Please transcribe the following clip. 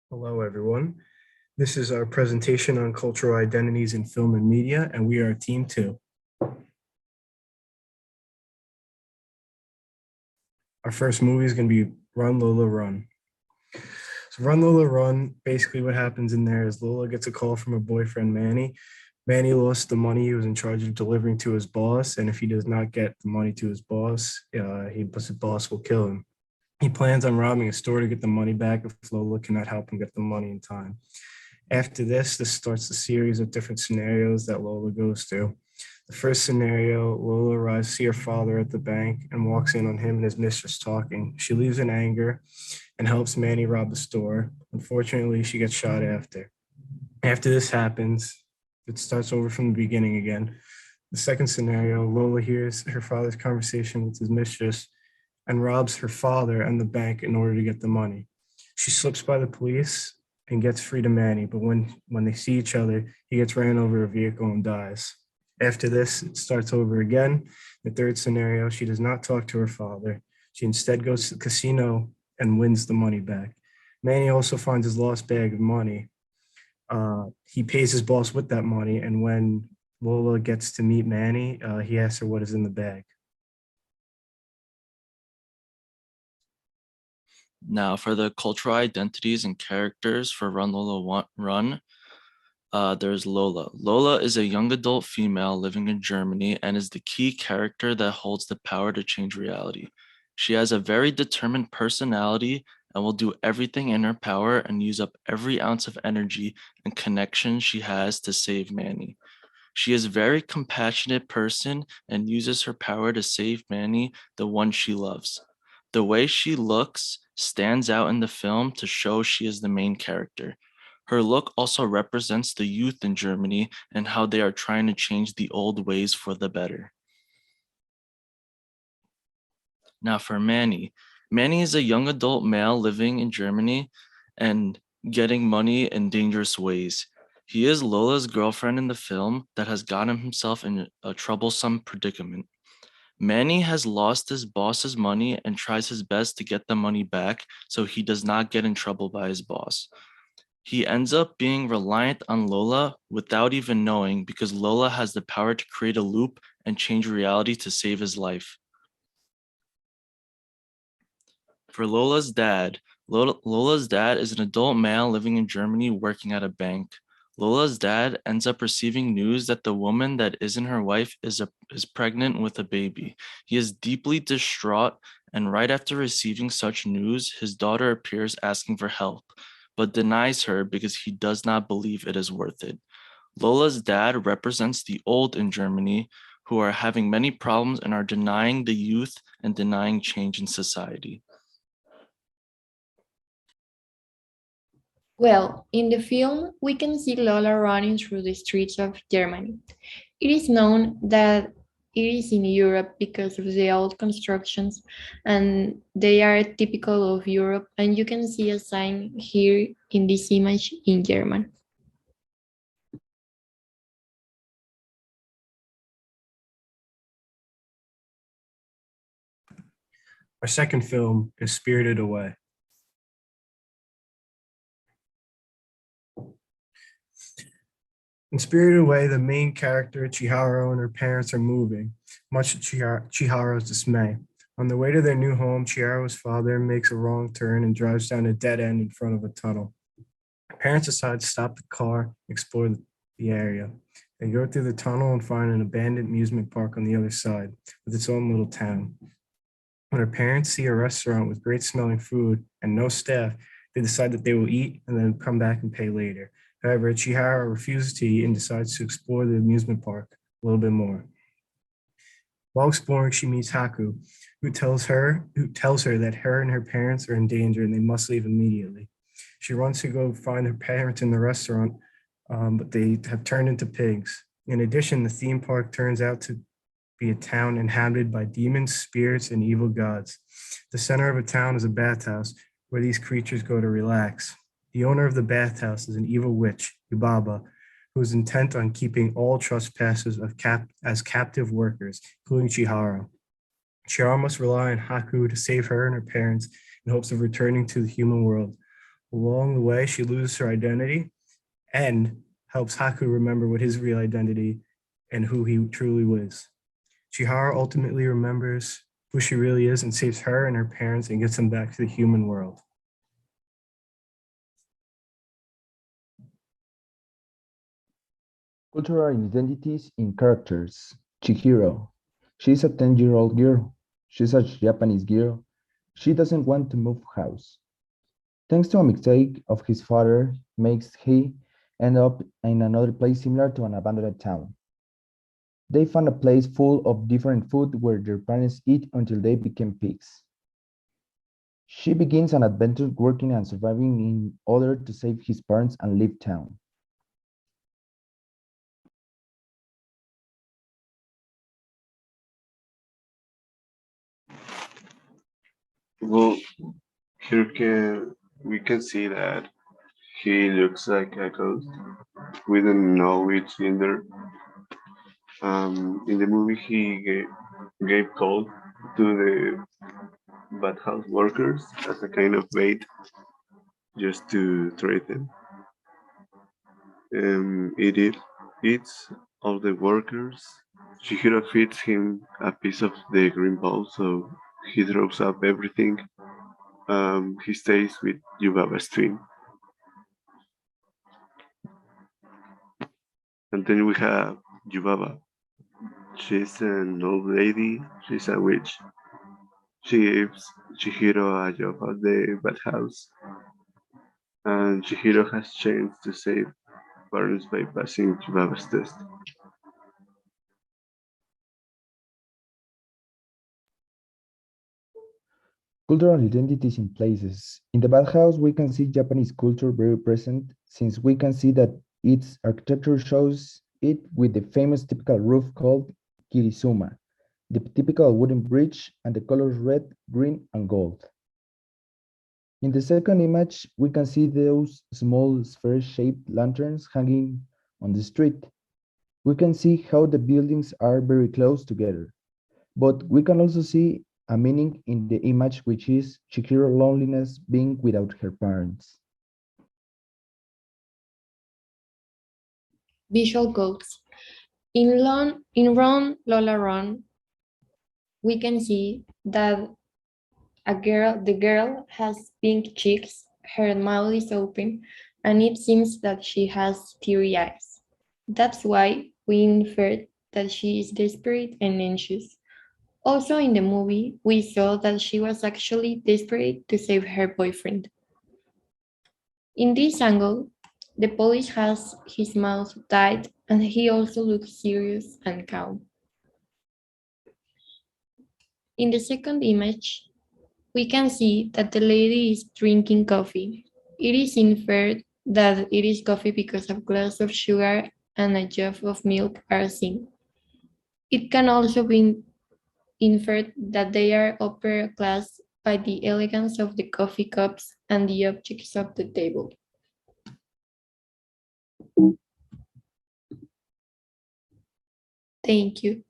Hello, everyone. This is our presentation on cultural identities in film and media, and we are Team 2. Our first movie is going to be Run, Lola, Run. So Run, Lola, Run, basically what happens in there is Lola gets a call from her boyfriend, Manny. Manny lost the money he was in charge of delivering to his boss, and if he does not get the money to his boss, his boss will kill him. He plans on robbing a store to get the money back if Lola cannot help him get the money in time. After this starts a series of different scenarios that Lola goes through. The first scenario, Lola arrives to see her father at the bank and walks in on him and his mistress talking. She leaves in anger and helps Manny rob the store. Unfortunately, she gets shot after. After this happens, it starts over from the beginning again. The second scenario, Lola hears her father's conversation with his mistress and robs her father and the bank in order to get the money. She slips by the police and gets free to Manny, but when they see each other, he gets ran over a vehicle and dies. After this, it starts over again. The third scenario, she does not talk to her father. She instead goes to the casino and wins the money back. Manny also finds his lost bag of money. He pays his boss with that money, and when Lola gets to meet Manny, he asks her what is in the bag. Now, for the cultural identities and characters for Run Lola Run, there's Lola. Lola is a young adult female living in Germany and is the key character that holds the power to change reality. She has a very determined personality and will do everything in her power and use up every ounce of energy and connection she has to save Manny. She is a very compassionate person and uses her power to save Manny, the one she loves. The way she looks stands out in the film to show she is the main character. Her look also represents the youth in Germany and how they are trying to change the old ways for the better. Now for Manny. Manny is a young adult male living in Germany and getting money in dangerous ways. He is Lola's girlfriend in the film that has gotten himself in a troublesome predicament. Manny has lost his boss's money and tries his best to get the money back so he does not get in trouble by his boss. He ends up being reliant on Lola without even knowing because Lola has the power to create a loop and change reality to save his life. For Lola's dad, Lola's dad is an adult male living in Germany working at a bank. Lola's dad ends up receiving news that the woman that isn't her wife is pregnant with a baby. He is deeply distraught, and right after receiving such news, his daughter appears asking for help, but denies her because he does not believe it is worth it. Lola's dad represents the old in Germany who are having many problems and are denying the youth and denying change in society. Well, in the film, we can see Lola running through the streets of Germany. It is known that it is in Europe because of the old constructions, and they are typical of Europe, and you can see a sign here in this image in German. Our second film is Spirited Away. In Spirited Away, the main character, Chihiro, and her parents are moving, much to Chihiro's dismay. On the way to their new home, Chihiro's father makes a wrong turn and drives down a dead end in front of a tunnel. Her parents decide to stop the car and explore the area. They go through the tunnel and find an abandoned amusement park on the other side, with its own little town. When her parents see a restaurant with great smelling food and no staff, they decide that they will eat and then come back and pay later. However, Chihiro refuses to eat and decides to explore the amusement park a little bit more. While exploring, she meets Haku, who tells her that her and her parents are in danger and they must leave immediately. She runs to go find her parents in the restaurant, but they have turned into pigs. In addition, the theme park turns out to be a town inhabited by demons, spirits, and evil gods. The center of a town is a bathhouse where these creatures go to relax. The owner of the bathhouse is an evil witch, Yubaba, who is intent on keeping all trespassers as captive workers, including Chihiro. Chihiro must rely on Haku to save her and her parents in hopes of returning to the human world. Along the way, she loses her identity and helps Haku remember what his real identity and who he truly was. Chihara ultimately remembers who she really is and saves her and her parents and gets them back to the human world. Cultural identities in characters. Chihiro. She's a 10-year-old girl. She's a Japanese girl. She doesn't want to move house. Thanks to a mistake of his father, makes he end up in another place similar to an abandoned town. They found a place full of different food where their parents eat until they became pigs. She begins an adventure working and surviving in order to save his parents and leave town. Well, we can see that he looks like a ghost. We don't know which gender. In the movie, he gave gold to the bathhouse workers as a kind of bait, just to trade them. It eats all the workers. Chihiro feeds him a piece of the green ball, so he throws up everything. He stays with Yubaba's twin. And then we have Yubaba. She's an old lady, she's a witch. She gives Chihiro a job at the bathhouse, and Chihiro has chance to save parents by passing Yubaba's test. Cultural identities in places. In the bathhouse, we can see Japanese culture very present since we can see that its architecture shows it with the famous typical roof called kirisuma, the typical wooden bridge, and the colors red, green, and gold. In the second image, we can see those small sphere-shaped lanterns hanging on the street. We can see how the buildings are very close together, but we can also see a meaning in the image, which is Chihiro's loneliness being without her parents. Visual goals. In Run, Lola Run, we can see that the girl has pink cheeks, her mouth is open, and it seems that she has teary eyes. That's why we inferred that she is desperate and anxious. Also in the movie, we saw that she was actually desperate to save her boyfriend. In this angle, the police has his mouth tight and he also looks serious and calm. In the second image, we can see that the lady is drinking coffee. It is inferred that it is coffee because a glass of sugar and a jug of milk are seen. It can also be inferred that they are upper class by the elegance of the coffee cups and the objects of the table. Thank you.